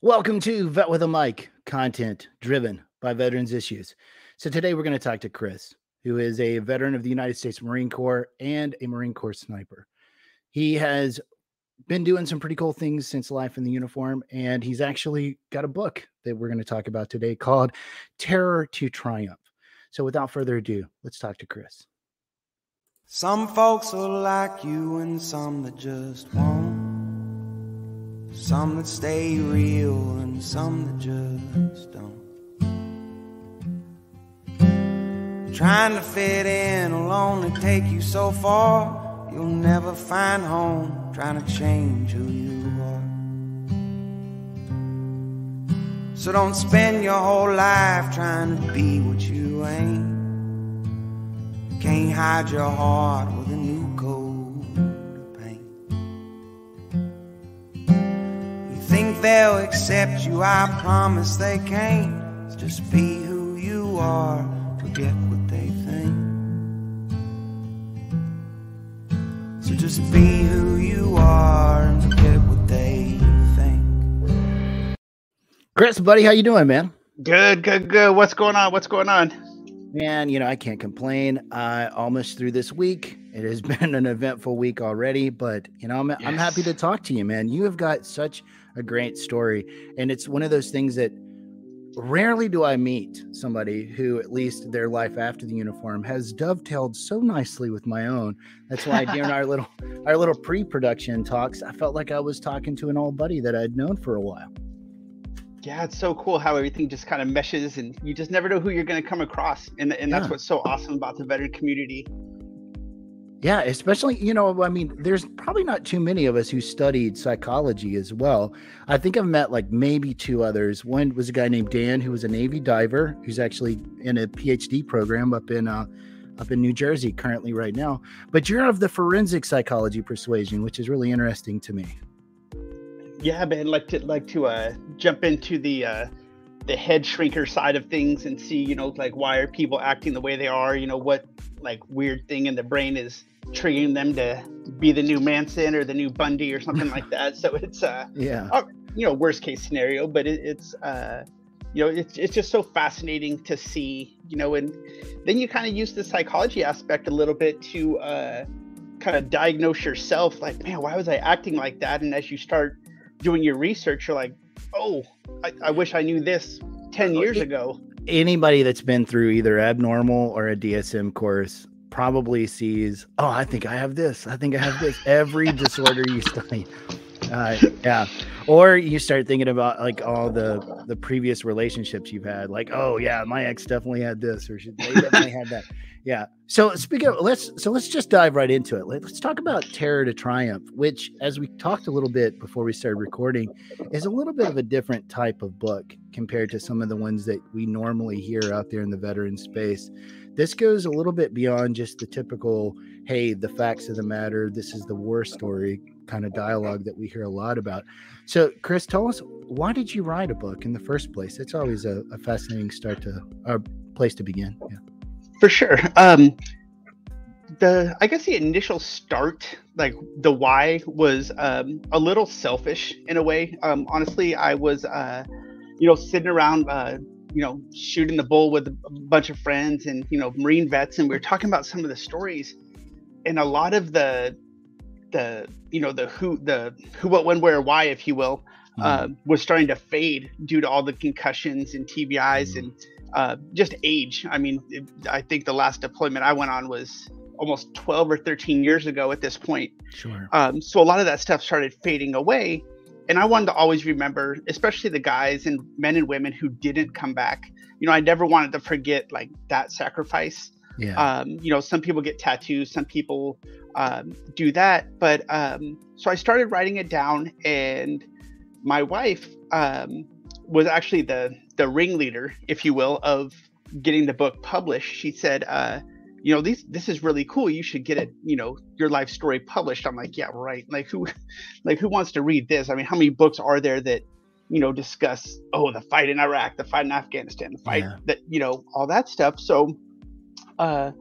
Welcome to Vet with a Mic, content driven by veterans issues. So today we're going to talk to Chris, who is a veteran of the United States Marine Corps and a Marine Corps sniper. He has been doing some pretty cool things since life in the uniform, and he's actually got a book that we're going to talk about today called Terror to Triumph. So without further ado, let's talk to Chris. Some folks will like you and some that just won't. Some that stay real and some that just don't. Trying to fit in will only take you so far. You'll never find home trying to change who you are. So don't spend your whole life trying to be what you ain't. You can't hide your heart with a new coat of paint. You think they'll accept you, I promise they can't. So just be who you are, forget what they think. So just be who you are and forget what they think. Chris, buddy, how you doing, man? Good. What's going on? Man, I can't complain. Almost through this week. It has been an eventful week already, but I'm happy to talk to you, man. You have got such a great story, and it's one of those things that rarely do I meet somebody who, at least their life after the uniform, has dovetailed so nicely with my own. That's why during our little pre-production talks, I felt like I was talking to an old buddy that I'd known for a while. Yeah, it's so cool how everything just kind of meshes, and you just never know who you're going to come across, and that's what's so awesome about the veteran community. Yeah, especially, there's probably not too many of us who studied psychology as well. I think I've met like maybe two others. One was a guy named Dan, who was a Navy diver, who's actually in a PhD program up in New Jersey currently right now. But you're of the forensic psychology persuasion, which is really interesting to me. Yeah, man, like to jump into the head shrinker side of things and see, like why are people acting the way they are? What like weird thing in the brain is triggering them to be the new Manson or the new Bundy or something like that. So it's worst case scenario, but it's just so fascinating to see, and then you kind of use the psychology aspect a little bit to kind of diagnose yourself, like, man, why was I acting like that? And as you start doing your research, you're like, oh, I wish I knew this 10 years ago. Anybody that's been through either abnormal or a DSM course probably sees, oh, I think I have this. Every disorder you study. Yeah. Or you start thinking about like all the previous relationships you've had, like, oh yeah, my ex definitely had this, or they definitely had that. Yeah. So speaking of, let's just dive right into it. Let's talk about Terror to Triumph, which, as we talked a little bit before we started recording, is a little bit of a different type of book compared to some of the ones that we normally hear out there in the veteran space. This goes a little bit beyond just the typical, hey, the facts of the matter, this is the war story kind of dialogue that we hear a lot about. So, Chris, tell us, why did you write a book in the first place? It's always a fascinating place to begin. Yeah. For sure. I guess the initial start, like the why, was a little selfish in a way. Honestly, I was, sitting around, shooting the bull with a bunch of friends and, Marine vets, and we were talking about some of the stories, and a lot of the who, what, when, where, why, if you will, was starting to fade due to all the concussions and TBIs and just age. I mean, I think the last deployment I went on was almost 12 or 13 years ago at this point. Sure. So a lot of that stuff started fading away. And I wanted to always remember, especially the guys and men and women who didn't come back. I never wanted to forget like that sacrifice. Yeah. Some people get tattoos, some people do that. But so I started writing it down, and my wife was actually the ringleader, if you will, of getting the book published. She said, this is really cool. You should get it, your life story published. I'm like, yeah, right. Like who wants to read this? I mean, how many books are there that, discuss, the fight in Iraq, the fight in Afghanistan, the fight that, all that stuff. So I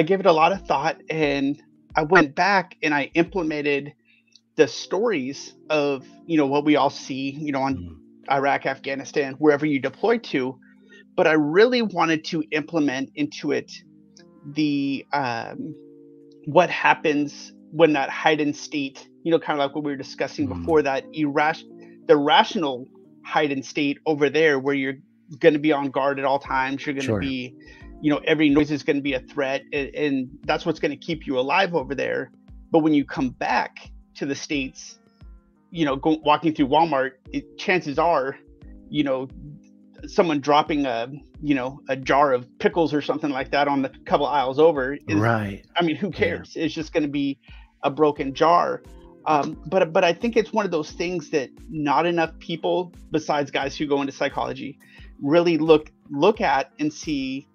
gave it a lot of thought, and I went back and I implemented the stories of, what we all see, on Iraq, Afghanistan, wherever you deploy to. But I really wanted to implement into it the what happens when that heightened state, kind of like what we were discussing before, that the rational heightened state over there, where you're going to be on guard at all times. You're going to Sure. be, every noise is going to be a threat, and that's what's going to keep you alive over there. But when you come back to the States, walking through Walmart, chances are, someone dropping a jar of pickles or something like that on the couple aisles over is, Right. I mean, who cares? It's just going to be a broken jar. But I think it's one of those things that not enough people, besides guys who go into psychology, really look at and see,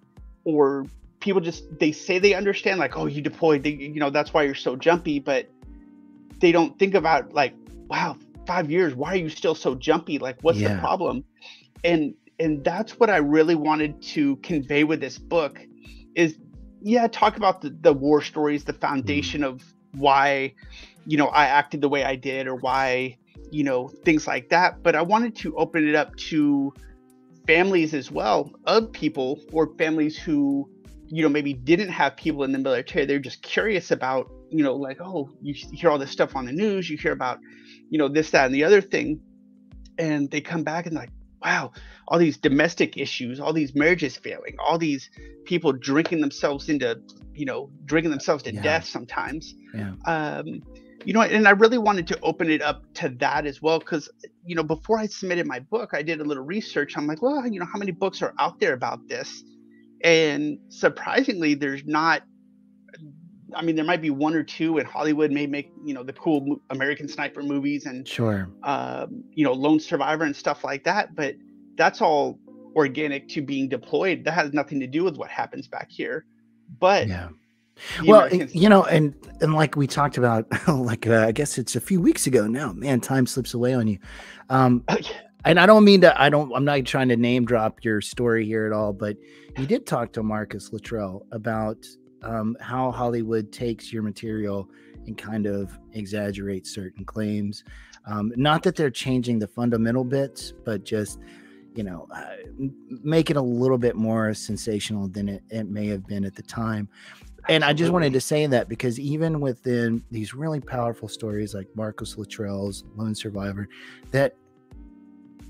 or people they say they understand, like, oh, you deployed, that's why you're so jumpy, but they don't think about, like, wow, 5 years, why are you still so jumpy? Like, what's the problem? And that's what I really wanted to convey with this book is, talk about the war stories, the foundation of why, I acted the way I did, or why, things like that. But I wanted to open it up to families as well, of people, or families who, maybe didn't have people in the military. They're just curious about, like, oh, you hear all this stuff on the news, you hear about, this, that, and the other thing. And they come back and like, wow, all these domestic issues, all these marriages failing, all these people drinking themselves to death sometimes. And I really wanted to open it up to that as well, because, before I submitted my book, I did a little research. I'm like, well, how many books are out there about this? And surprisingly, there's not. I mean, there might be one or two, and Hollywood may make, the cool American Sniper movies and, Sure, Lone Survivor and stuff like that. But that's all organic to being deployed. That has nothing to do with what happens back here. But well, and like we talked about, like I guess it's a few weeks ago now. Man, time slips away on you. And I don't mean to. I'm not trying to name drop your story here at all. But you did talk to Marcus Luttrell about how Hollywood takes your material and kind of exaggerates certain claims. Not that they're changing the fundamental bits, but just, make it a little bit more sensational than it may have been at the time. And I just wanted to say that because even within these really powerful stories like Marcus Luttrell's Lone Survivor, that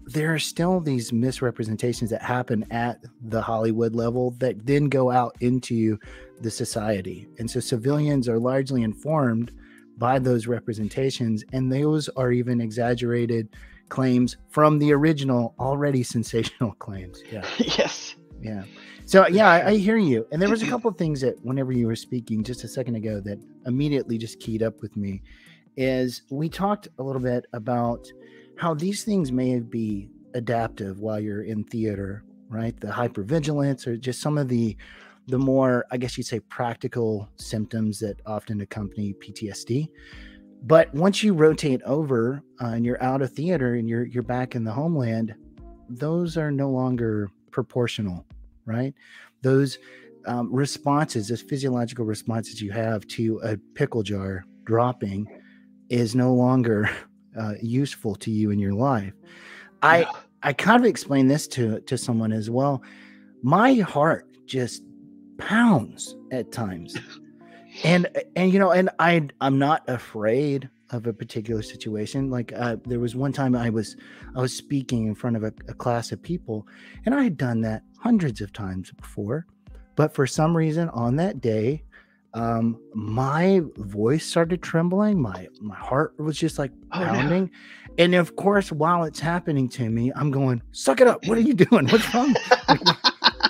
there are still these misrepresentations that happen at the Hollywood level that then go out into the society. And so civilians are largely informed by those representations, and those are even exaggerated claims from the original already sensational claims. Yeah. Yes. Yeah. So I hear you. And there was a couple of things that whenever you were speaking just a second ago that immediately just keyed up with me is we talked a little bit about how these things may be adaptive while you're in theater, right? The hypervigilance or just some of the more, I guess you'd say, practical symptoms that often accompany PTSD. But once you rotate over and you're out of theater and you're back in the homeland, those are no longer proportional, right? Those responses, those physiological responses you have to a pickle jar dropping is no longer useful to you in your life. I kind of explained this to someone as well. My heart just pounds at times. And I'm not afraid of a particular situation. Like there was one time I was speaking in front of a class of people, and I had done that hundreds of times before, but for some reason on that day, my voice started trembling. My heart was just like pounding. And of course, while it's happening to me, I'm going, suck it up. What are you doing? What's wrong? Like,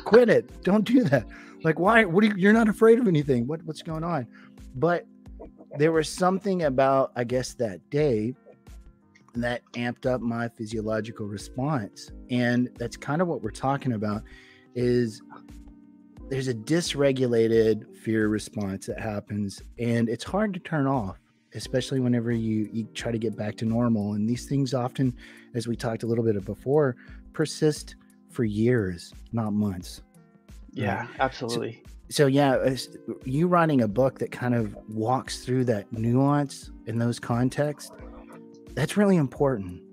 quit it. Don't do that. Like, why? You're not afraid of anything. What's going on? But there was something about, I guess, that day that amped up my physiological response. And that's kind of what we're talking about is there's a dysregulated fear response that happens, and it's hard to turn off, especially whenever you try to get back to normal. And these things often, as we talked a little bit persist for years, not months. Yeah, right? Absolutely. So you writing a book that kind of walks through that nuance in those contexts, that's really important.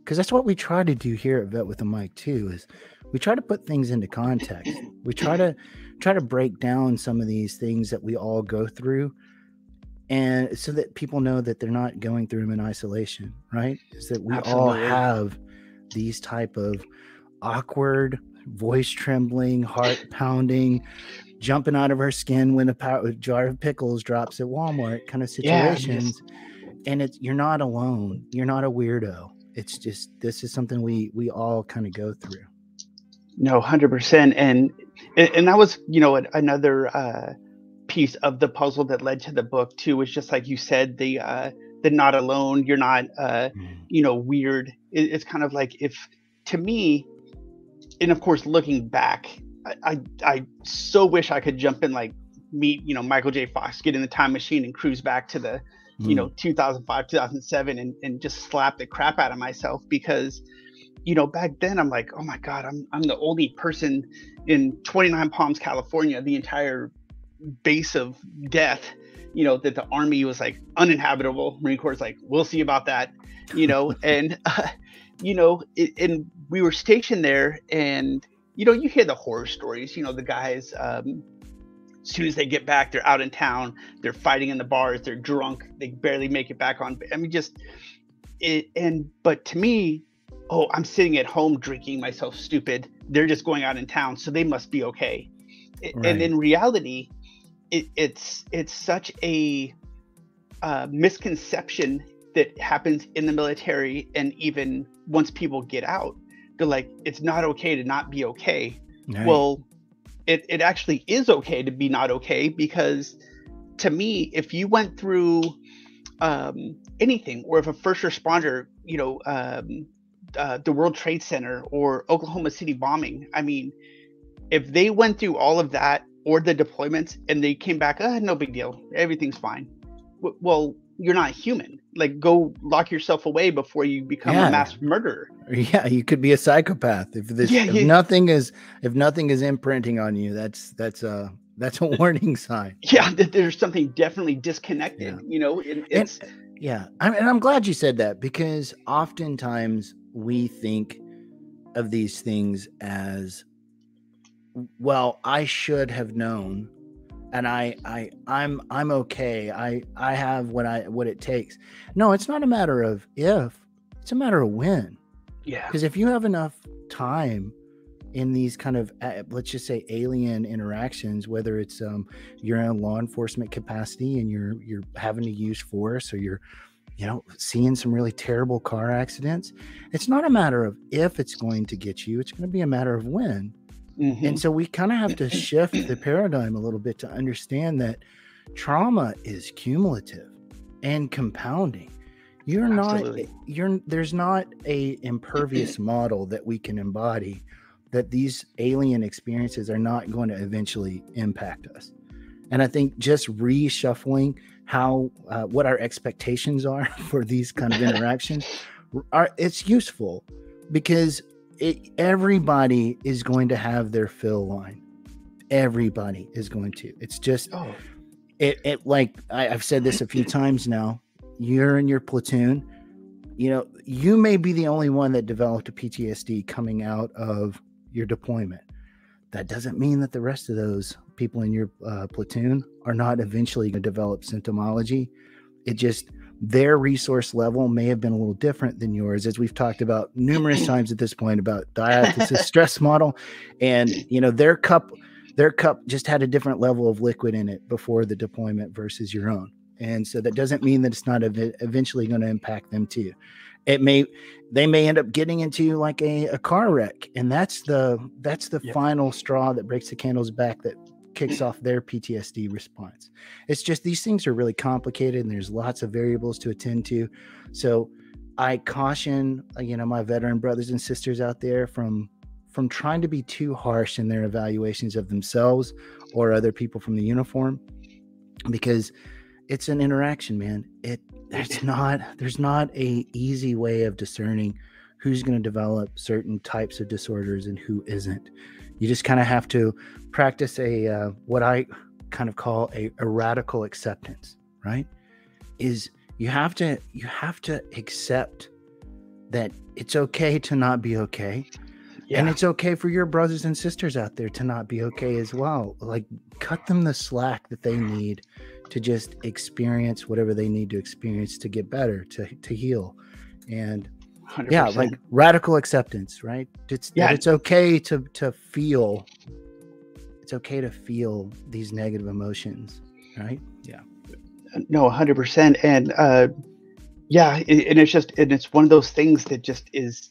because that's what we try to do here at Vet with a Mic too, is we try to put things into context. We try to break down some of these things that we all go through, and so that people know that they're not going through them in isolation, right? Is that we all have these type of awkward, voice trembling, heart pounding, jumping out of our skin when a jar of pickles drops at Walmart kind of situations. And you're not alone. You're not a weirdo. It's just, this is something we all kind of go through. No, 100%. And that was, another piece of the puzzle that led to the book too, was just like you said, the not alone, you're not, weird. It's kind of like, if, to me, and of course, looking back, I so wish I could jump in, like meet, Michael J. Fox, get in the time machine and cruise back to the, 2005, 2007 and just slap the crap out of myself, because, back then I'm like, oh my God, I'm the only person in 29 Palms, California, the entire base of death, that the Army was like uninhabitable. Marine Corps is like, we'll see about that, and, and we were stationed there, and, you hear the horror stories, the guys, as soon as they get back, they're out in town, they're fighting in the bars, they're drunk, they barely make it back on. I mean, but to me, I'm sitting at home drinking myself stupid. They're just going out in town, so they must be okay. Right. And in reality, it's such a misconception that happens in the military, and even once people get out, they're like, it's not okay to not be okay. Right. Well, it actually is okay to be not okay, because to me, if you went through anything, or if a first responder, the World Trade Center or Oklahoma City bombing, I mean, if they went through all of that, or the deployments, and they came back, no big deal, everything's fine. Well, you're not human. Like, go lock yourself away before you become a mass murderer. Yeah, you could be a psychopath if nothing is imprinting on you. That's a warning sign. Yeah, that there's something definitely disconnected. I'm glad you said that, because oftentimes we think of these things as, well, I should have known, and I'm okay. I have what it takes. No, it's not a matter of if, it's a matter of when. Yeah. Because if you have enough time in these kind of, let's just say, alien interactions, whether it's you're in a law enforcement capacity and you're having to use force, or you're seeing some really terrible car accidents, it's not a matter of if it's going to get you, it's going to be a matter of when. Mm-hmm. And so we kind of have to shift the paradigm a little bit to understand that trauma is cumulative and compounding. There's not a impervious model that we can embody, that these alien experiences are not going to eventually impact us. And I think just reshuffling what our expectations are for these kind of interactions it's useful, because everybody is going to have their fill line. Everybody is going to. It's just like I've said this a few times now. You're in your platoon. You may be the only one that developed a PTSD coming out of your deployment. That doesn't mean that the rest of those people in your platoon are not eventually going to develop symptomology. It just, their resource level may have been a little different than yours, as we've talked about numerous times at this point about diathesis stress model. And, their cup just had a different level of liquid in it before the deployment versus your own. And so that doesn't mean that it's not eventually going to impact them too. They may end up getting into like a car wreck, and that's the final straw that breaks the camel's back, that kicks off their PTSD response. It's just, these things are really complicated, and there's lots of variables to attend to. So I caution, my veteran brothers and sisters out there from trying to be too harsh in their evaluations of themselves or other people from the uniform, because it's an interaction, man. There's not a easy way of discerning who's going to develop certain types of disorders and who isn't. You just kind of have to practice what I kind of call a radical acceptance, right? Is you have to accept that it's okay to not be okay. Yeah. And it's okay for your brothers and sisters out there to not be okay as well. Like, cut them the slack that they need to just experience whatever they need to experience to get better, to heal. And 100%. yeah, like radical acceptance, right? That it's okay to feel. It's okay to feel these negative emotions, right? Yeah. No, 100%. And yeah, and it's one of those things that just is.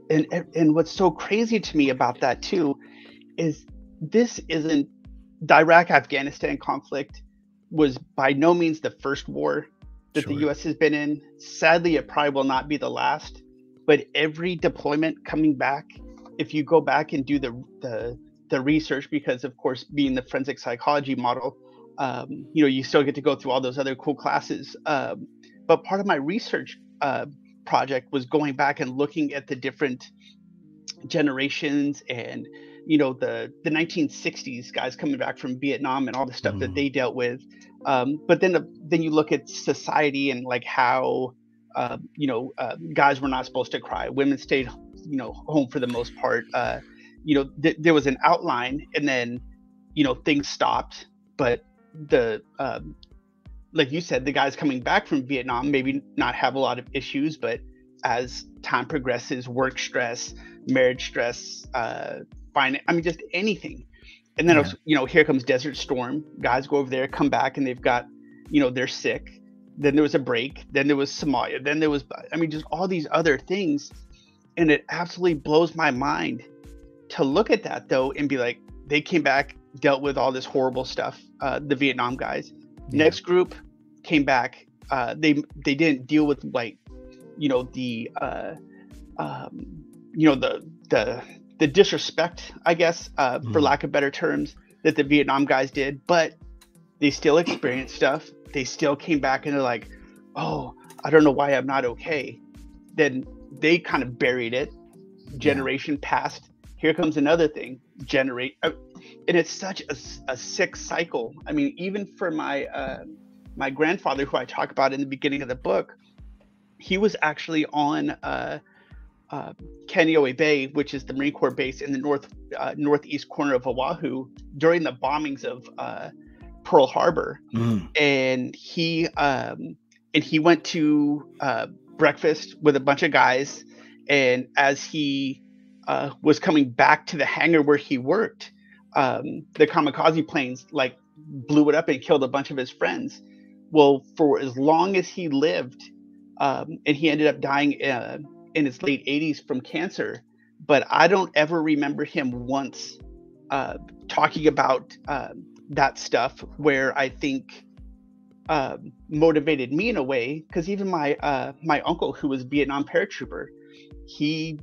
And what's so crazy to me about that too is this isn't the Iraq-Afghanistan conflict was by no means the first war that the U.S. has been in. Sadly, it probably will not be the last. But every deployment coming back, if you go back and do the research, because of course, being the forensic psychology model, you still get to go through all those other cool classes. But part of my research project was going back and looking at the different generations and the 1960s guys coming back from Vietnam and all the stuff that they dealt with, but then you look at society and like how guys were not supposed to cry, women stayed home for the most part. There was an outline, and then things stopped, but the like you said, the guys coming back from Vietnam maybe not have a lot of issues, but as time progresses, work stress, marriage stress, just anything. And then, here comes Desert Storm. Guys go over there, come back, and they've got, they're sick. Then there was a break. Then there was Somalia. Then there was, just all these other things. And it absolutely blows my mind to look at that, though, and be like, they came back, dealt with all this horrible stuff, the Vietnam guys. Next group came back. They didn't deal with the disrespect, I guess, for lack of better terms, that the Vietnam guys did, but they still experienced stuff. They still came back and they're like, oh, I don't know why I'm not okay. Then they kind of buried it. Generation passed. Here comes another thing. And it's such a sick cycle. I mean, even for my grandfather, who I talk about in the beginning of the book, he was actually on Kaneohe Bay, which is the Marine Corps base in the northeast corner of Oahu, during the bombings of Pearl Harbor. And he went to breakfast with a bunch of guys, and as he was coming back to the hangar where he worked, the kamikaze planes like blew it up and killed a bunch of his friends. Well, for as long as he lived, and he ended up dying in his late 80s from cancer, but I don't ever remember him once talking about that stuff, where I think motivated me in a way, because even my uncle, who was a Vietnam paratrooper, he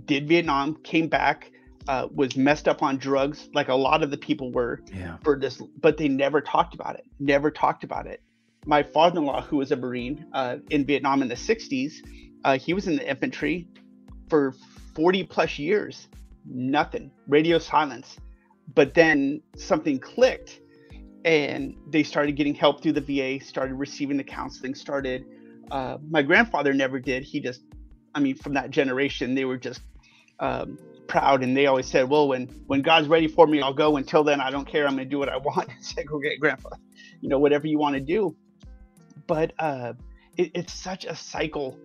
did Vietnam, came back, was messed up on drugs like a lot of the people were for this, but they never talked about it. My father-in-law, who was a Marine in Vietnam in the 60s, he was in the infantry for 40 plus years, nothing, radio silence. But then something clicked and they started getting help through the VA, started receiving the counseling, my grandfather never did. He just, from that generation, they were just proud, and they always said, well, when God's ready for me, I'll go. Until then, I don't care. I'm going to do what I want. It's like, okay, grandpa, whatever you want to do. But it's such a cycle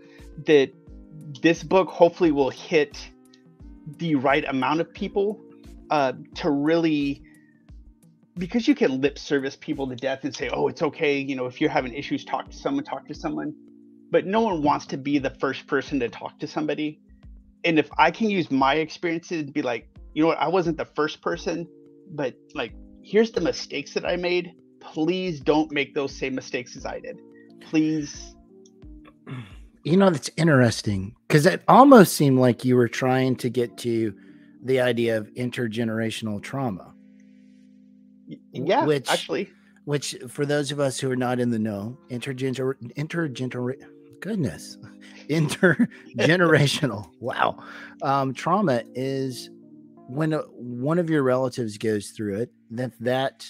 that this book hopefully will hit the right amount of people to really, because you can lip service people to death and say, oh, it's okay. If you're having issues, talk to someone. But no one wants to be the first person to talk to somebody. And if I can use my experiences and be like, you know what, I wasn't the first person, but like, here's the mistakes that I made. Please don't make those same mistakes as I did. Please. That's interesting, because it almost seemed like you were trying to get to the idea of intergenerational trauma. Yeah, actually. Which for those of us who are not in the know, intergenerational. Wow. Trauma is when one of your relatives goes through it, that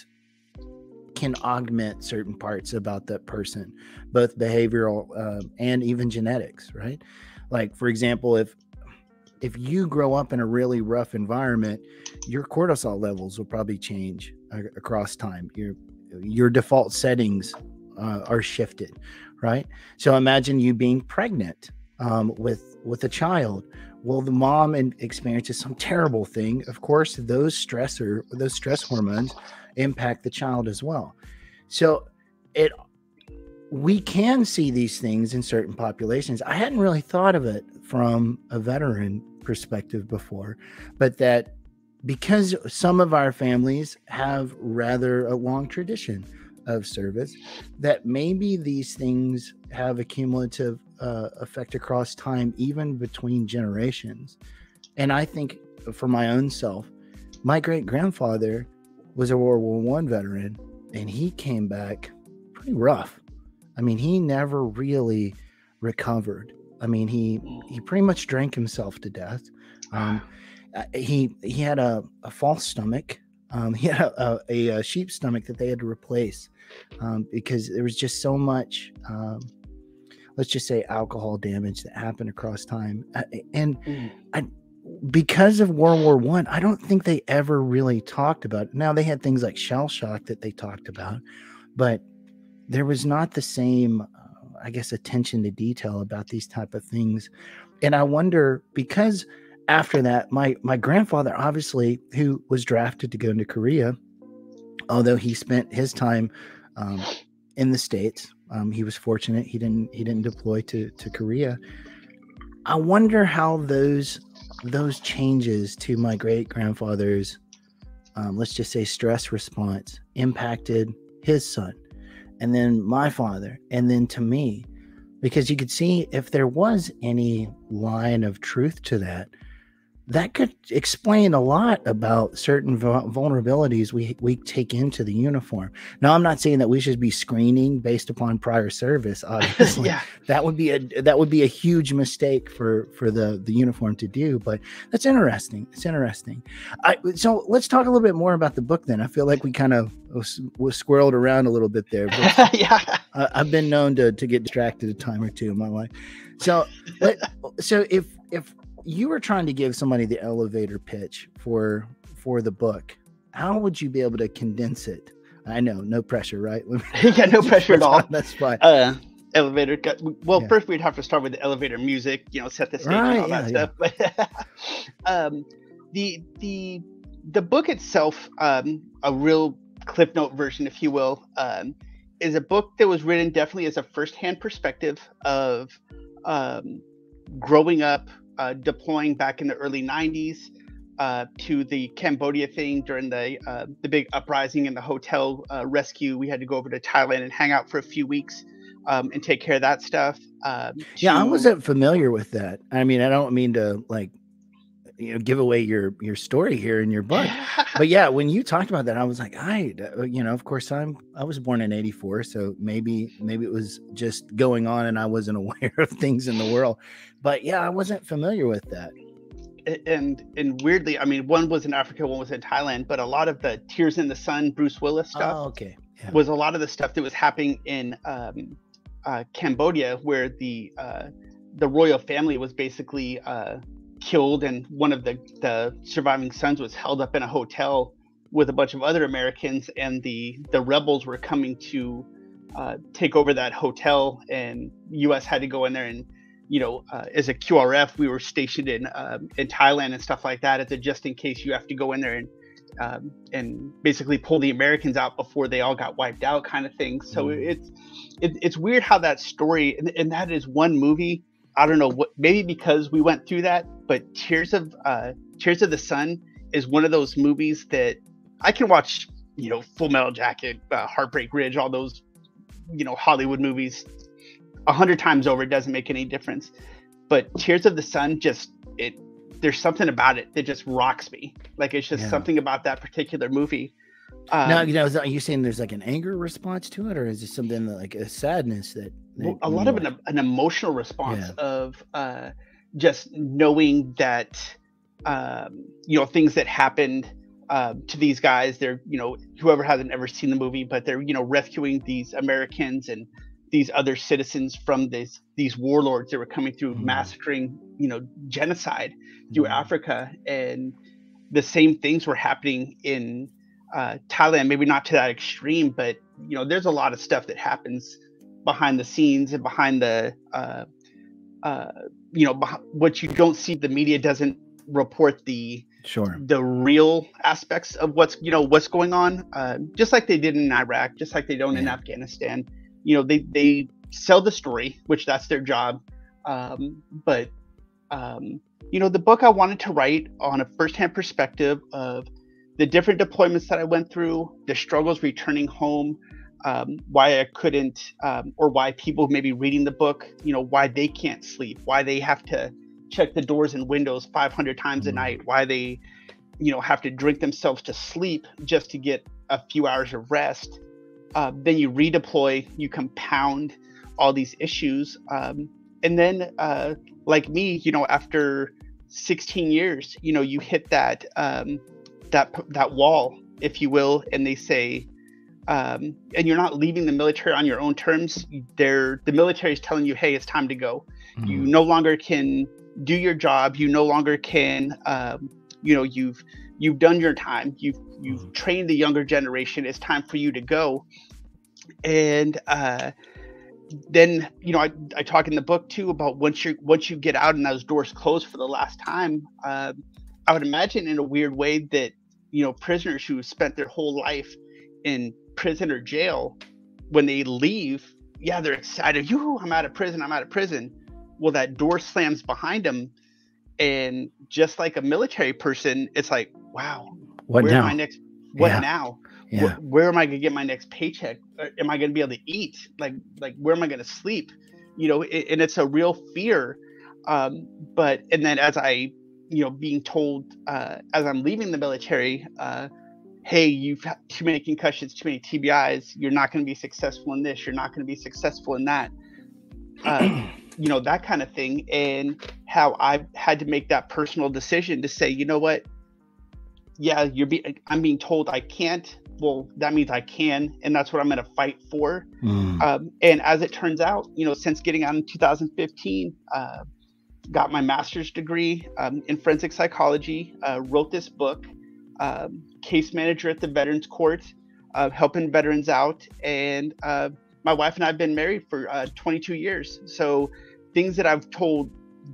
can augment certain parts about that person, both behavioral and even genetics, right? Like, for example, if you grow up in a really rough environment, your cortisol levels will probably change across time. Your default settings are shifted, right? So imagine you being pregnant with a child. Well, the mom experiences some terrible thing. Of course, those stress hormones impact the child as well. So we can see these things in certain populations. I hadn't really thought of it from a veteran perspective before, but that because some of our families have rather a long tradition of service, that maybe these things have a cumulative effect across time, even between generations. And I think for my own self, my great grandfather was a World War I veteran, and he came back pretty rough. I mean, he never really recovered. I mean, he pretty much drank himself to death. He had a false stomach. He had a sheep stomach that they had to replace because there was just so much, let's just say, alcohol damage that happened across time. Because of World War I don't think they ever really talked about it. Now, they had things like shell shock that they talked about, but there was not the same, I guess, attention to detail about these type of things. And I wonder, because after that, my grandfather, obviously, who was drafted to go into Korea, although he spent his time in the States, he was fortunate he didn't deploy to Korea. I wonder how those changes to my great grandfather's, let's just say, stress response impacted his son, and then my father, and then to me, because you could see if there was any line of truth to that, that could explain a lot about certain vulnerabilities we take into the uniform. Now, I'm not saying that we should be screening based upon prior service. Obviously, Yeah. that would be a huge mistake for the uniform to do. But that's interesting. It's interesting. So let's talk a little bit more about the book then. I feel like we kind of was squirreled around a little bit there. Yeah. I've been known to get distracted a time or two in my life. So if you were trying to give somebody the elevator pitch for the book, how would you be able to condense it? I know, no pressure, right? Yeah, no pressure at all. That's fine. Elevator. First we'd have to start with the elevator music, set the stage and all that stuff. But the book itself, a real Cliff Note version, if you will, is a book that was written definitely as a firsthand perspective of growing up, deploying back in the early 90s to the Cambodia thing during the big uprising and the hotel rescue. We had to go over to Thailand and hang out for a few weeks and take care of that stuff. I wasn't familiar with that. I mean, I don't mean to give away your story here in your book, but yeah, when you talked about that, I was like, of course I was born in 84, so maybe it was just going on and I wasn't aware of things in the world, but yeah, I wasn't familiar with that. And weirdly, I mean, one was in Africa, one was in Thailand, but a lot of the Tears in the Sun, Bruce Willis stuff was a lot of the stuff that was happening in Cambodia, where the royal family was basically killed, and one of the surviving sons was held up in a hotel with a bunch of other Americans, and the rebels were coming to take over that hotel, and U.S. had to go in there and as a QRF, we were stationed in Thailand and stuff like that, as a just in case you have to go in there and basically pull the Americans out before they all got wiped out, kind of thing. So it's weird how that story, and that is one movie. I don't know what, maybe because we went through that, but Tears of the Sun is one of those movies that I can watch, Full Metal Jacket, Heartbreak Ridge, all those, Hollywood movies 100 times over. It doesn't make any difference. But Tears of the Sun, there's something about it that just rocks me. Like, it's just something about that particular movie. Now, are you saying there's like an anger response to it, or is it something like a sadness that a lot of an emotional response of just knowing that things that happened to these guys, they're whoever hasn't ever seen the movie, but they're rescuing these Americans, and these other citizens from these warlords that were coming through, massacring, genocide through Africa. And the same things were happening in Thailand, maybe not to that extreme, but there's a lot of stuff that happens behind the scenes and behind the what you don't see. The media doesn't report the real aspects of what's going on, just like they did in Iraq, just like they don't in Afghanistan. They sell the story, which that's their job, but the book I wanted to write on a firsthand perspective of the different deployments that I went through, the struggles returning home, why I couldn't, or why people maybe reading the book, why they can't sleep, why they have to check the doors and windows 500 times a night, why they, have to drink themselves to sleep just to get a few hours of rest. Then you redeploy, you compound all these issues. And then, like me, after 16 years, you hit that wall, if you will, and they say, and you're not leaving the military on your own terms. The military is telling you, hey, it's time to go. You no longer can do your job. You no longer can, you've done your time. You've trained the younger generation. It's time for you to go. And then I talk in the book too about once you get out and those doors close for the last time. I would imagine in a weird way that prisoners who spent their whole life in prison or jail, when they leave, they're excited. I'm out of prison. Well, that door slams behind them, and just like a military person, it's like, wow, what now? Now? Where am I going to get my next paycheck? Am I going to be able to eat? Like where am I going to sleep? And it's a real fear. And then as I, being told, as I'm leaving the military, hey, you've had too many concussions, too many TBIs. You're not going to be successful in this. You're not going to be successful in that. That kind of thing. And how I've had to make that personal decision to say, you know what? Yeah, I'm being told I can't. Well, that means I can, and that's what I'm going to fight for. And as it turns out, since getting out in 2015, got my master's degree in forensic psychology, wrote this book, case manager at the Veterans Court, helping veterans out. And my wife and I have been married for 22 years. So things that I've told,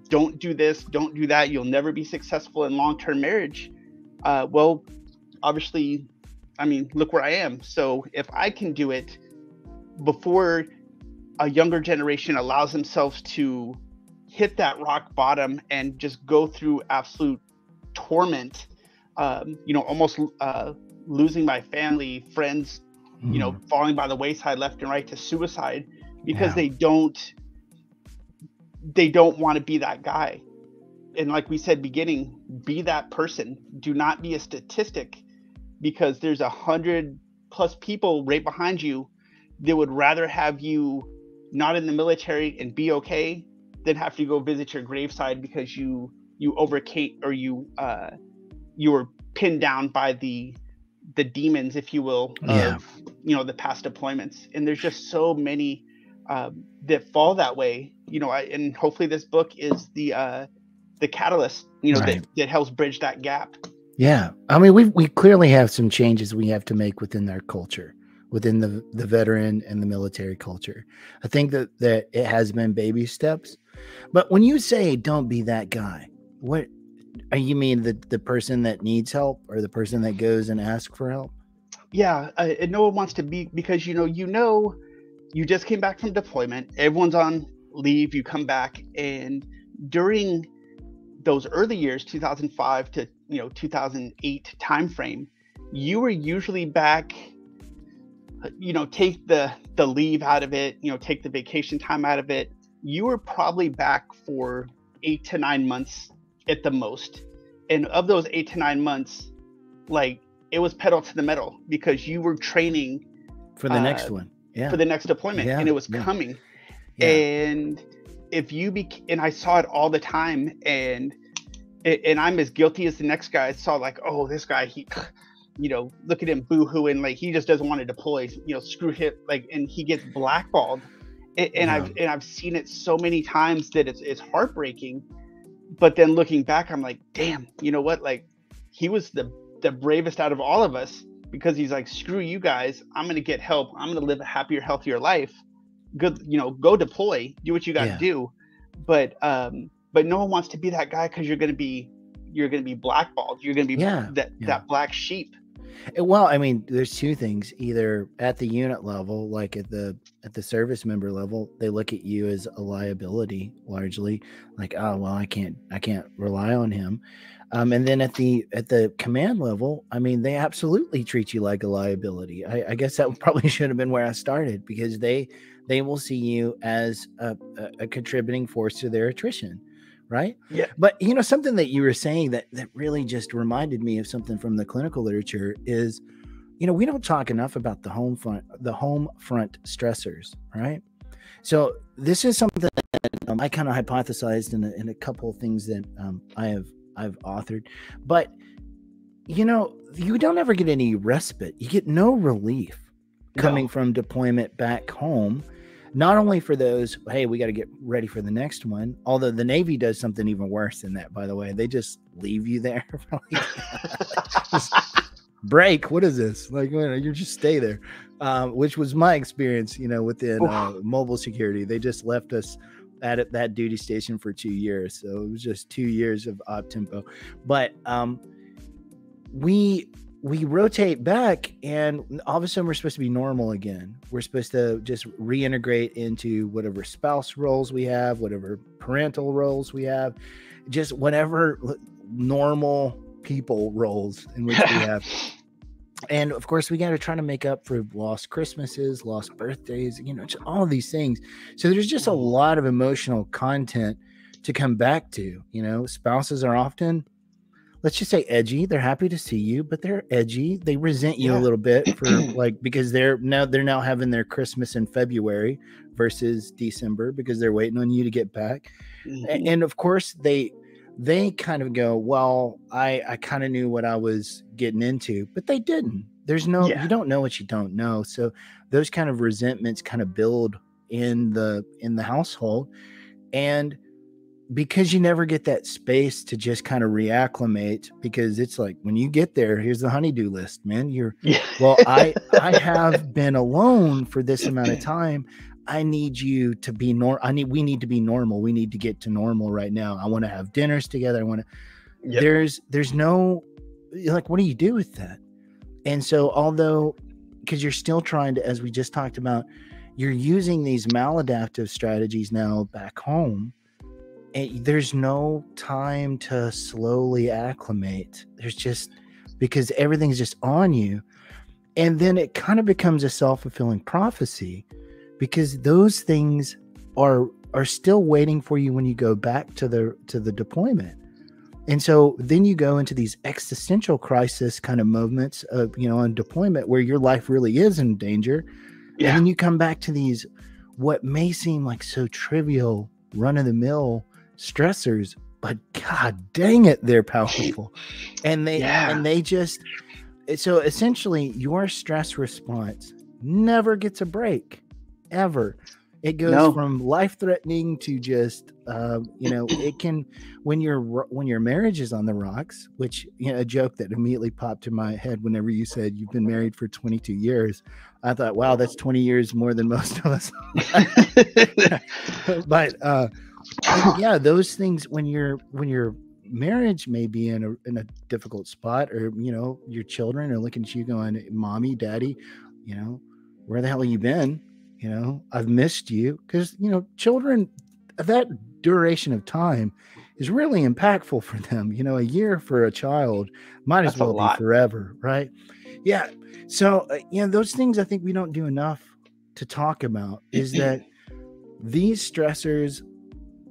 don't do this, don't do that, you'll never be successful in long-term marriage. Well, obviously, look where I am. So if I can do it before a younger generation allows themselves to hit that rock bottom and just go through absolute torment, almost losing my family, friends, falling by the wayside left and right to suicide because they don't want to be that guy. And like we said beginning, be that person. Do not be a statistic, because there's 100+ people right behind you that would rather have you not in the military and be okay than have to go visit your graveside because you overcame, or you were pinned down by the demons, if you will, of the past deployments. And there's just so many that fall that way. And hopefully this book is the catalyst, that helps bridge that gap. Yeah. We clearly have some changes we have to make within our culture, within the veteran and the military culture. I think that it has been baby steps. But when you say don't be that guy, what you mean, the person that needs help or the person that goes and asks for help? Yeah. And no one wants to be, because, you just came back from deployment. Everyone's on leave. You come back, and during those early years, 2005 to 2008 timeframe, you were usually back. Take the leave out of it. Take the vacation time out of it. You were probably back for 8 to 9 months at the most. And of those 8 to 9 months, it was pedal to the metal, because you were training for the next one. For the next deployment, and it was coming. Yeah. And if you and I saw it all the time, and I'm as guilty as the next guy. I saw oh, this guy, he, look at him boo-hooing, he just doesn't want to deploy, screw him, and he gets blackballed. And I've seen it so many times that it's heartbreaking. But then looking back, I'm like, damn, you know what? Like, he was the bravest out of all of us, because he's like, screw you guys. I'm going to get help. I'm going to live a happier, healthier life. Good, go deploy, do what you got to do. But no one wants to be that guy, because you're going to be blackballed. You're going to be that black sheep. Well, I mean, there's two things. Either at the unit level, like at the service member level, they look at you as a liability largely, like, oh well, I can't rely on him. And then at the command level, I mean, they absolutely treat you like a liability. I guess that probably should have been where I started, because they will see you as a contributing force to their attrition. Right. Yeah. But, something that you were saying that really just reminded me of something from the clinical literature is, we don't talk enough about the home front stressors. Right. So this is something that I kind of hypothesized in a couple of things that I've authored. But, you don't ever get any respite. You get no relief coming from deployment back home. Not only for those, hey, we got to get ready for the next one. Although the Navy does something even worse than that, by the way. They just leave you there. Just break. What is this? Like, you just stay there, which was my experience, within mobile security. They just left us at that duty station for 2 years. So it was just 2 years of op tempo. But we rotate back, and all of a sudden we're supposed to be normal again. We're supposed to just reintegrate into whatever spouse roles we have, whatever parental roles we have, just whatever normal people roles in which we have. And of course, we got to try to make up for lost Christmases, lost birthdays, just all of these things. So there's just a lot of emotional content to come back to. Spouses are often, let's just say, edgy. They're happy to see you, but they're edgy. They resent you a little bit for because they're now having their Christmas in February versus December, because they're waiting on you to get back. Mm-hmm. And of course they kind of go, well, I kind of knew what I was getting into, but they didn't. There's no, you don't know what you don't know. So those kind of resentments kind of build in the household. And because you never get that space to just kind of reacclimate, because it's like, when you get there, here's the honeydew list, man. Well, I have been alone for this amount of time. I need you to be we need to be normal. We need to get to normal right now. I want to have dinners together. I want to, there's no, like, what do you do with that? And so, although, because you're still trying to, as we just talked about, you're using these maladaptive strategies now back home, and there's no time to slowly acclimate. There's just, because everything's just on you. And then it kind of becomes a self-fulfilling prophecy, because those things are still waiting for you when you go back to the deployment. And so then you go into these existential crisis kind of moments of, on deployment, where your life really is in danger. Yeah. And then you come back to these, what may seem like so trivial, run-of-the-mill stressors, but God dang it, they're powerful. And they just, so essentially your stress response never gets a break, ever. It goes from life-threatening to just, it can, when your marriage is on the rocks, which, a joke that immediately popped in my head whenever you said you've been married for 22 years. I thought, wow, that's 20 years more than most of us. But yeah, those things, when your marriage may be in a difficult spot, or, your children are looking at you going, mommy, daddy, where the hell have you been? I've missed you. Because, children, that duration of time is really impactful for them. A year for a child might as well be forever, right? Yeah. So, those things I think we don't do enough to talk about, is that these stressors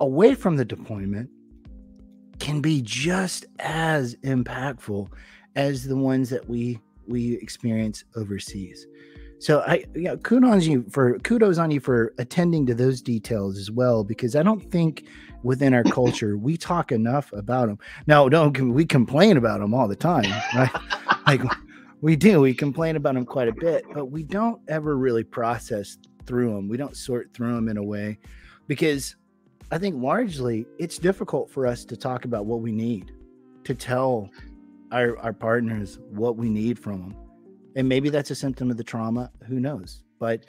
away from the deployment can be just as impactful as the ones that we experience overseas. So kudos on you for attending to those details as well, because I don't think within our culture we talk enough about them. Now, we complain about them all the time, right? Like we do, we complain about them quite a bit, but we don't ever really process through them. We don't sort through them in a way, because I think largely it's difficult for us to talk about what we need, to tell our partners what we need from them. And maybe that's a symptom of the trauma. Who knows? But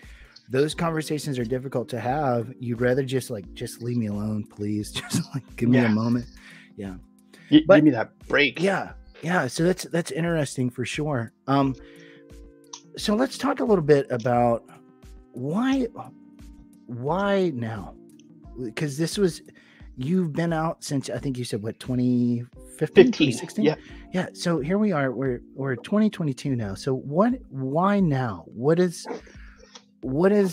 those conversations are difficult to have. You'd rather just leave me alone, please. Just give me a moment. Yeah. Give me that break. Yeah. Yeah. So that's interesting for sure. So let's talk a little bit about why now? Because you've been out since, I think you said, what, 2015, 2016? Yeah. So here we are, we're 2022 now. So why now? What is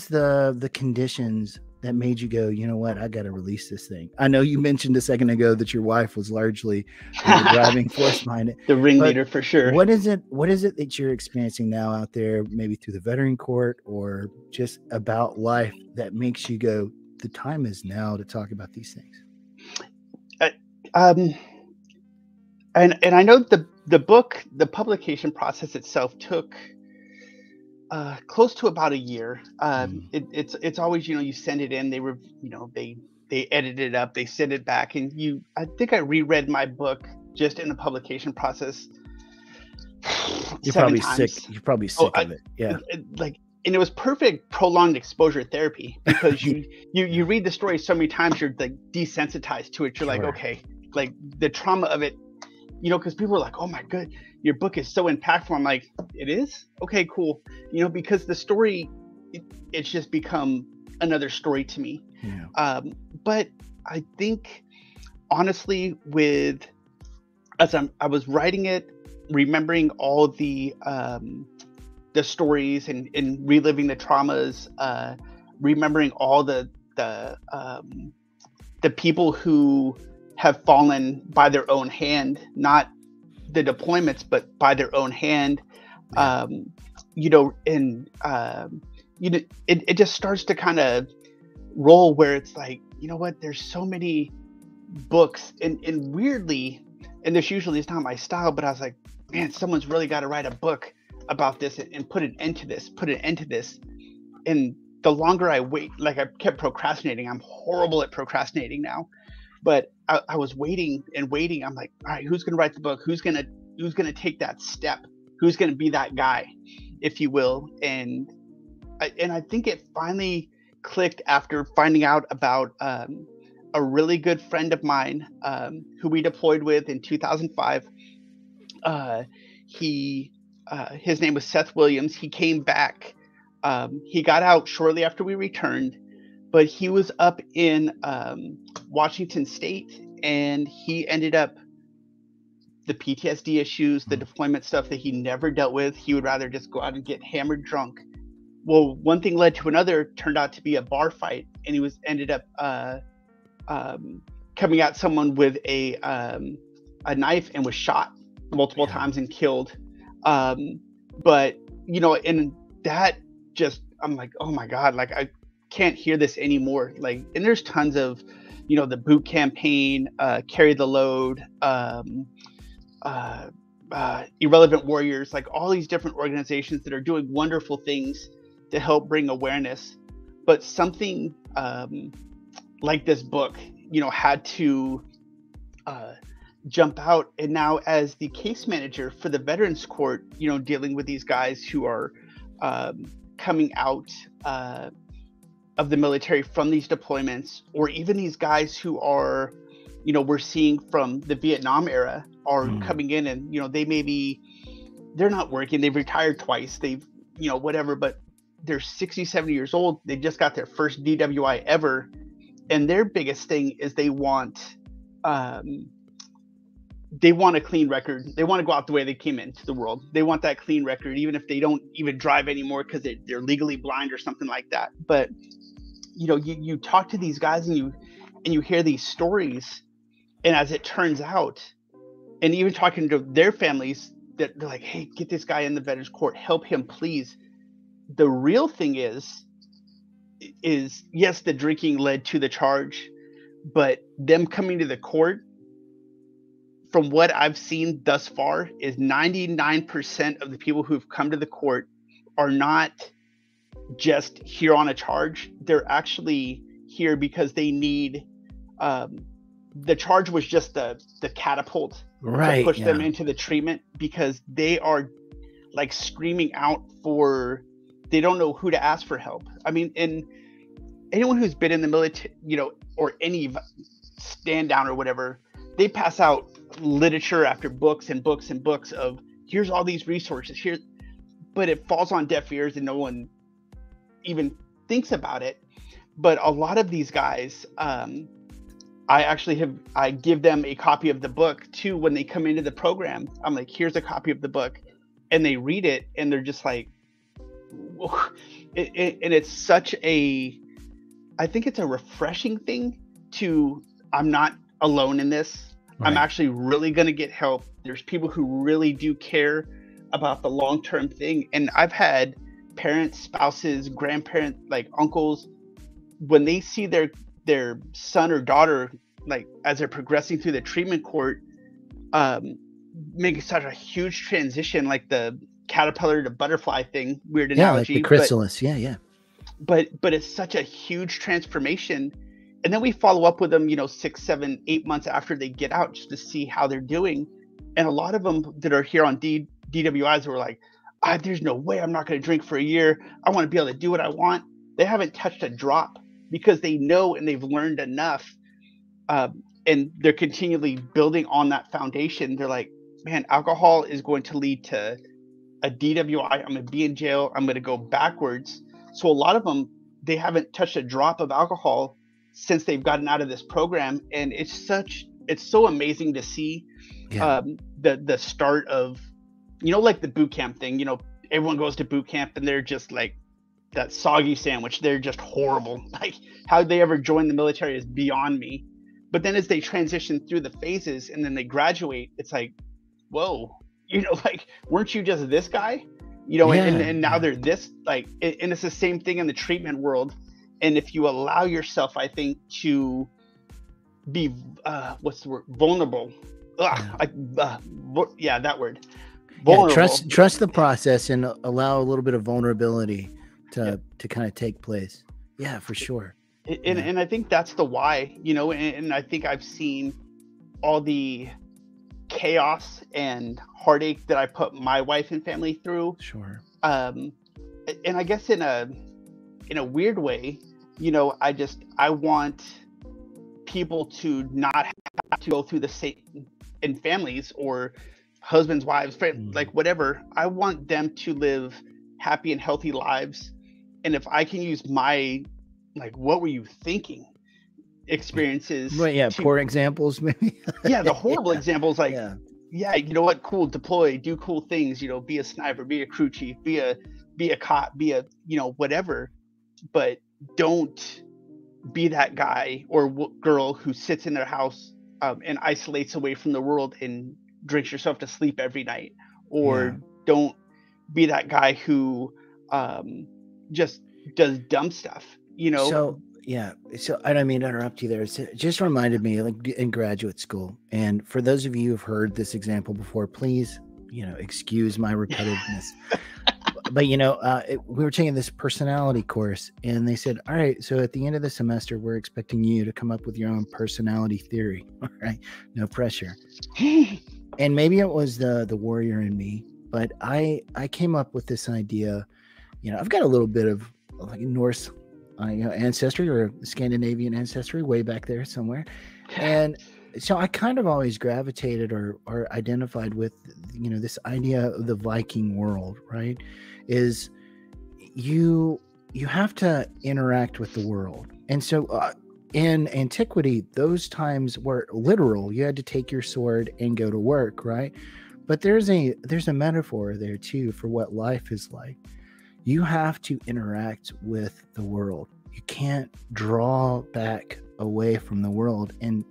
the conditions that made you go, you know what, I got to release this thing? I know you mentioned a second ago that your wife was largely the driving force behind it. The ringleader, for sure. What is it that you're experiencing now out there, maybe through the veteran court or just about life, that makes you go, the time is now to talk about these things? And I know the book, the publication process itself took close to about a year. It's always, you send it in, they edit it up, they send it back, and I think I reread my book just in the publication process. You're probably sick. You're probably sick of it. Yeah. And it was perfect prolonged exposure therapy, because you read the story so many times, you're desensitized to it. You're like, okay, the trauma of it, because people are like, oh my God, your book is so impactful. I'm like, it is? Okay, cool. Because the story, it's just become another story to me. Yeah. But I think, honestly, as I was writing it, remembering all the stories and reliving the traumas, remembering all the people who have fallen by their own hand, not the deployments, but by their own hand. It just starts to kind of roll where it's like, you know what, there's so many books, and weirdly, and this usually is not my style, but I was like, man, someone's really got to write a book about this and put an end to this. And the longer I wait, I kept procrastinating. I'm horrible at procrastinating now, but I was waiting and waiting. I'm like, all right, who's going to write the book? Who's going to take that step? Who's going to be that guy, if you will? And I think it finally clicked after finding out about a really good friend of mine who we deployed with in 2005. His name was Seth Williams. He came back. He got out shortly after we returned, but he was up in Washington State, and he ended up, the PTSD issues, the deployment stuff that he never dealt with, he would rather just go out and get hammered drunk. Well, one thing led to another, turned out to be a bar fight, and he ended up coming at someone with a knife and was shot multiple times and killed. But and that just, I'm like, oh my God, I can't hear this anymore. And there's tons of, the boot campaign, Carry the Load, Irrelevant Warriors, all these different organizations that are doing wonderful things to help bring awareness. But something like this book, had to jump out. And now, as the case manager for the Veterans Court, dealing with these guys who are coming out of the military from these deployments, or even these guys who are, we're seeing from the Vietnam era, are coming in, and they're not working, they've retired twice, they've whatever, but they're 60, 70 years old, they just got their first DWI ever, and their biggest thing is they want a clean record. They want to go out the way they came into the world. They want that clean record, even if they don't even drive anymore because they're legally blind or something like that. But you talk to these guys, and you hear these stories, and as it turns out, and even talking to their families, that they're like, hey, get this guy in the Veterans Court, help him, please. The real thing is yes, the drinking led to the charge, but them coming to the court, from what I've seen thus far, is 99% of the people who've come to the court are not just here on a charge. They're actually here because they need, the charge was just the catapult to push them into the treatment, because they are like screaming out for, they don't know who to ask for help. I mean, and anyone who's been in the military, or any stand down or whatever, they pass out literature after books and books and books of, here's all these resources here, but it falls on deaf ears and no one even thinks about it. But a lot of these guys, I give them a copy of the book too when they come into the program. I'm like, here's a copy of the book, and they read it and they're just like, and it's such a, I think it's a refreshing thing to, I'm not alone in this. Right. I'm actually really going to get help. There's people who really do care about the long-term thing. And I've had parents, spouses, grandparents, like uncles, when they see their son or daughter, like as they're progressing through the treatment court, making such a huge transition, like the caterpillar to butterfly thing, weird analogy. Like the chrysalis. But it's such a huge transformation. And then we follow up with them, 6, 7, 8 months after they get out, just to see how they're doing. And a lot of them that are here on DWIs were like, there's no way I'm not going to drink for a year. I want to be able to do what I want. They haven't touched a drop because they know and they've learned enough. And they're continually building on that foundation. They're like, man, alcohol is going to lead to a DWI. I'm going to be in jail. I'm going to go backwards. So a lot of them, they haven't touched a drop of alcohol since they've gotten out of this program. And it's so amazing to see the start of, like the boot camp thing. Everyone goes to boot camp and they're just like that soggy sandwich. They're just horrible. Like how they ever join the military is beyond me. But then as they transition through the phases and then they graduate, it's like, whoa, like, weren't you just this guy? And now they're this, like, and it's the same thing in the treatment world. And if you allow yourself, I think, to be, what's the word? Vulnerable. That word. Vulnerable. Yeah, trust the process and allow a little bit of vulnerability to kind of take place. Yeah, for sure. And I think that's the why, and I think I've seen all the chaos and heartache that I put my wife and family through. Sure. And I guess in a weird way, I want people to not have to go through the same, in families or husbands, wives, friends, like whatever. I want them to live happy and healthy lives. And if I can use my, like, what were you thinking experiences. Right. Yeah. Poor examples, maybe. The horrible examples, like, you know what? Cool. Deploy, do cool things, be a sniper, be a crew chief, be a cop, be a, whatever, but don't be that guy or girl who sits in their house and isolates away from the world and drinks yourself to sleep every night, or don't be that guy who just does dumb stuff, So I don't mean to interrupt you there. It just reminded me, like, in graduate school, and for those of you who've heard this example before, please, excuse my repetitiveness. But we were taking this personality course, and they said, all right, so at the end of the semester, we're expecting you to come up with your own personality theory. All right, no pressure. And maybe it was the warrior in me, but I came up with this idea. I've got a little bit of like Norse ancestry or Scandinavian ancestry way back there somewhere, and so I kind of always gravitated or identified with this idea of the Viking world, right? Is you have to interact with the world, and so in antiquity, those times were literal. You had to take your sword and go to work, right? But there's a metaphor there too for what life is like. You have to interact with the world. You can't draw back away from the world and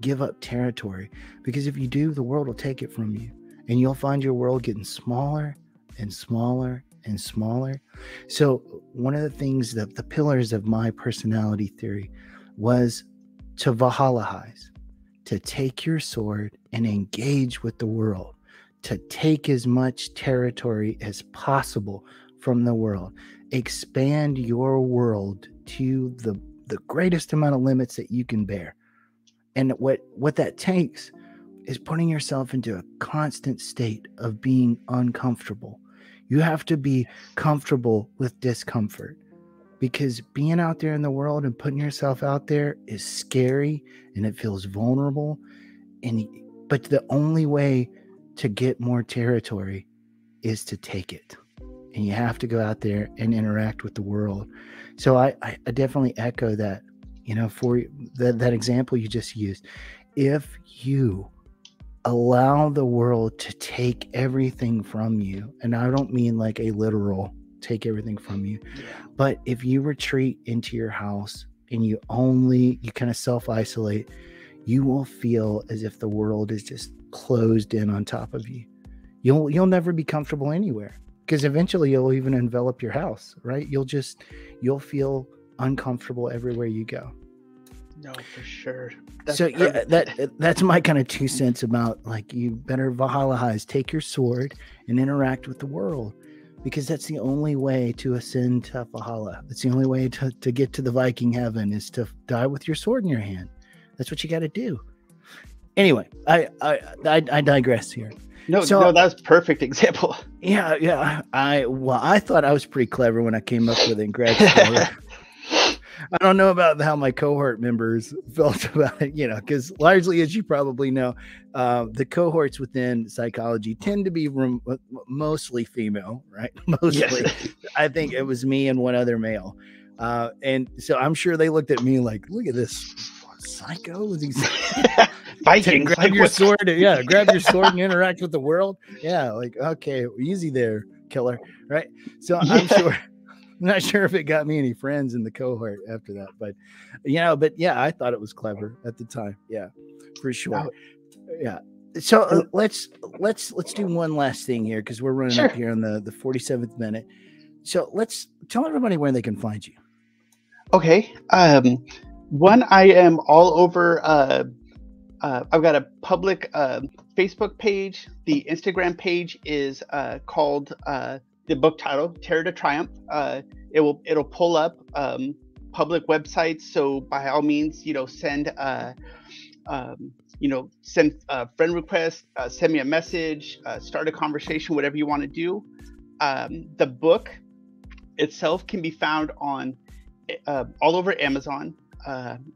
give up territory, because if you do, the world will take it from you, and you'll find your world getting smaller and smaller and smaller. So one of the things that the pillars of my personality theory was to Valhallahize, to take your sword and engage with the world, to take as much territory as possible from the world. Expand your world to the greatest amount of limits that you can bear. And what that takes is putting yourself into a constant state of being uncomfortable. You have to be comfortable with discomfort, because being out there in the world and putting yourself out there is scary and it feels vulnerable. But the only way to get more territory is to take it. And you have to go out there and interact with the world. So I definitely echo that, for that example you just used. If you allow the world to take everything from you, and I don't mean like a literal take everything from you, but if you retreat into your house and you kind of self-isolate, you will feel as if the world is just closed in on top of you. You'll never be comfortable anywhere, because eventually you'll even envelop your house, right? You'll feel uncomfortable everywhere you go. No, for sure. That's my kind of 2 cents about, like, you better Valhalla-hize, take your sword and interact with the world, because that's the only way to ascend to Valhalla. It's the only way to get to the Viking heaven, is to die with your sword in your hand. That's what you got to do. Anyway, I digress here. No, that's perfect example. Yeah. I thought I was pretty clever when I came up with it in grad school. I don't know about how my cohort members felt about it, because largely, as you probably know, the cohorts within psychology tend to be mostly female, right? Mostly. Yes. I think it was me and one other male. And so I'm sure they looked at me like, look at this psycho with these Vikings. Grab your sword. Grab your sword and interact with the world. Yeah, like, okay, easy there, killer. Right. So I'm not sure if it got me any friends in the cohort after that, but I thought it was clever at the time. Yeah, for sure. Yeah. So let's do one last thing here, because we're running up here on the 47th minute. So let's tell everybody where they can find you. Okay. One, I am all over. I've got a public Facebook page. The Instagram page is called the book title, Terror to Triumph. It'll pull up public websites. So by all means, send friend requests, send me a message, start a conversation, whatever you want to do. The book itself can be found on all over Amazon.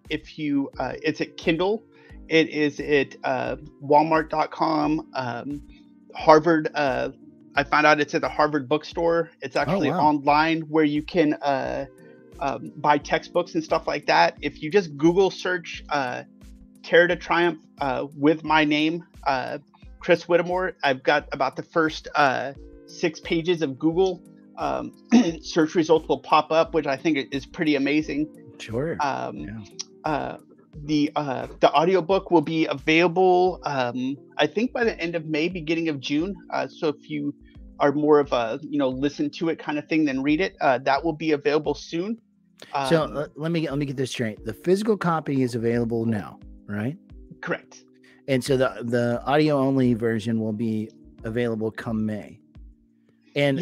It's at Kindle. It is at Walmart.com, Harvard. I found out it's at the Harvard bookstore. It's actually online, where you can buy textbooks and stuff like that. If you just Google search Terror to Triumph with my name, Chris Whittemore, I've got about the first 6 pages of Google search results will pop up, which I think is pretty amazing. Sure. The audiobook will be available, I think by the end of May, beginning of June. So if you are more of a, listen to it kind of thing than read it, that will be available soon. So let me get this straight. The physical copy is available now, right? Correct. And so the audio only version will be available come May. And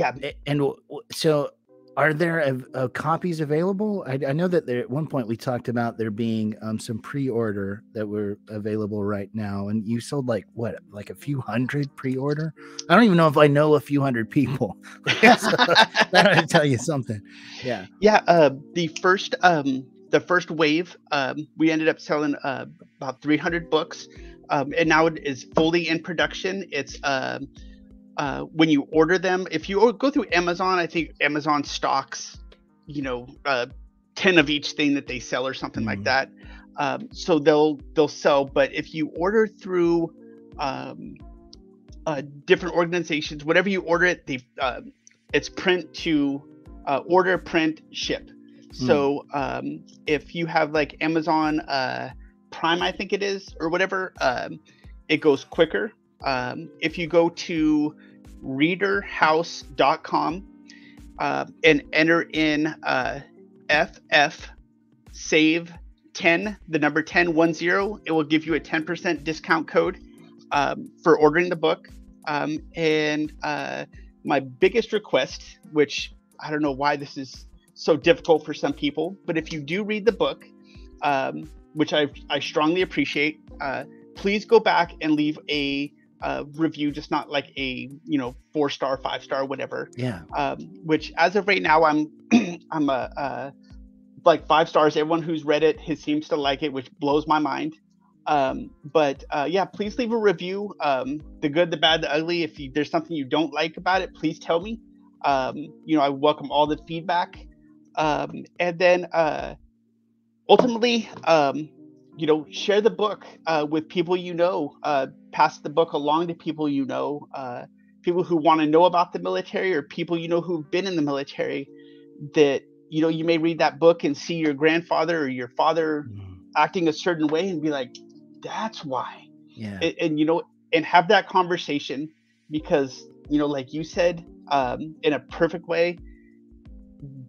so are there copies available? I know that at one point we talked about there being some pre-order that were available right now, and you sold like a few hundred pre-order? I don't even know if I know a few hundred people. So that ought to tell you something. Yeah. Yeah. The first wave, we ended up selling about 300 books, and now it is fully in production. It's when you order them, if you go through Amazon, I think Amazon stocks, 10 of each thing that they sell or something like that. So they'll sell. But if you order through different organizations, whatever you order it, it's print to order, print, ship. So if you have like Amazon Prime, I think it is, or whatever, it goes quicker. If you go to readerhouse.com and enter in FF save 10, the number 10, 10, it will give you a 10% discount code for ordering the book. And my biggest request, which I don't know why this is so difficult for some people, but if you do read the book, which I strongly appreciate, please go back and leave a review, just not like a 4-star, 5-star, whatever. Yeah. Which as of right now, I'm I'm like 5 stars. Everyone who's read it seems to like it, which blows my mind. But yeah, please leave a review. The good, the bad, the ugly. If there's something you don't like about it, please tell me. I welcome all the feedback. And then ultimately, share the book with people pass the book along to people people who want to know about the military, or people who've been in the military, that you may read that book and see your grandfather or your father acting a certain way and be like, that's why. Yeah. And have that conversation, because like you said, in a perfect way,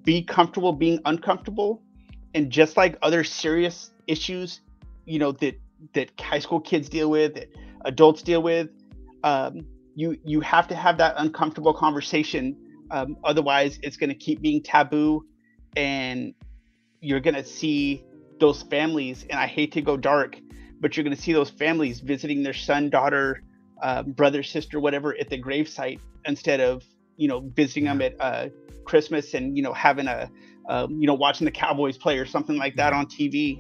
be comfortable being uncomfortable. And just like other serious issues that high school kids deal with, that adults deal with, you have to have that uncomfortable conversation. Otherwise it's going to keep being taboo, and you're going to see those families, and I hate to go dark, but you're going to see those families visiting their son, daughter, brother, sister, whatever, at the gravesite, instead of visiting them at Christmas and having watching the Cowboys play or something like that on TV.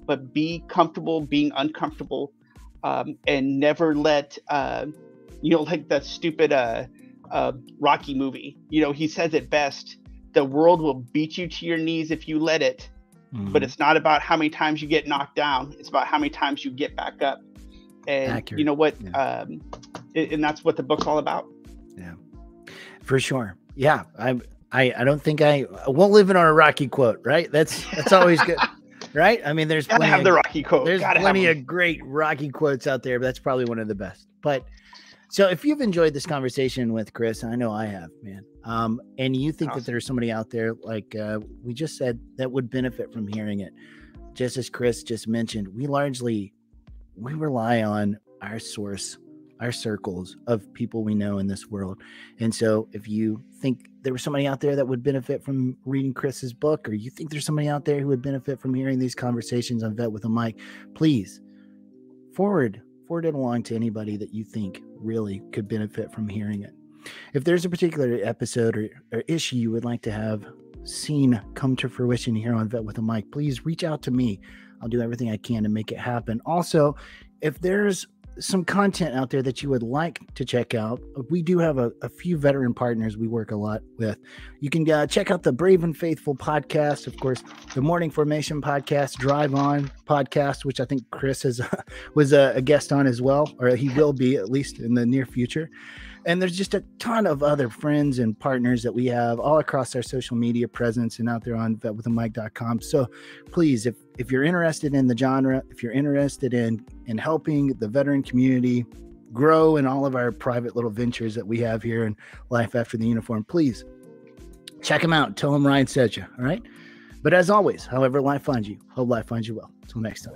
But be comfortable being uncomfortable, and never let like that stupid Rocky movie, he says it best: the world will beat you to your knees if you let it. But it's not about how many times you get knocked down, it's about how many times you get back up. And Accurate. You know what? Yeah. And that's what the book's all about. Yeah, for sure. Yeah, I don't think I won't live in on a Rocky quote, right? That's always good, right? I mean, there's Gotta have the Rocky quote. There's plenty of great Rocky quotes out there, but that's probably one of the best. But so if you've enjoyed this conversation with Chris, I know I have, man, and you think that there's somebody out there, like we just said, that would benefit from hearing it, just as Chris just mentioned, we rely on our source, our circles of people we know in this world. And so if you think there was somebody out there that would benefit from reading Chris's book, or you think there's somebody out there who would benefit from hearing these conversations on Vet with a Mic, please forward it along to anybody that you think really could benefit from hearing it. If there's a particular episode or issue you would like to have seen come to fruition here on Vet with a Mic, please reach out to me. I'll do everything I can to make it happen. Also, if there's some content out there that you would like to check out, we do have a few veteran partners we work a lot with. You can check out the Brave and Faithful podcast, of course, the Morning Formation podcast, Drive On podcast, which I think Chris was a guest on as well, or he will be, at least in the near future. And there's just a ton of other friends and partners that we have all across our social media presence and out there on vetwithamic.com. So please, if you're interested in the genre, if you're interested in helping the veteran community grow in all of our private little ventures that we have here in Life After the Uniform, please check them out. Tell them Ryan sent you. All right. But as always, however life finds you, hope life finds you well. Until next time.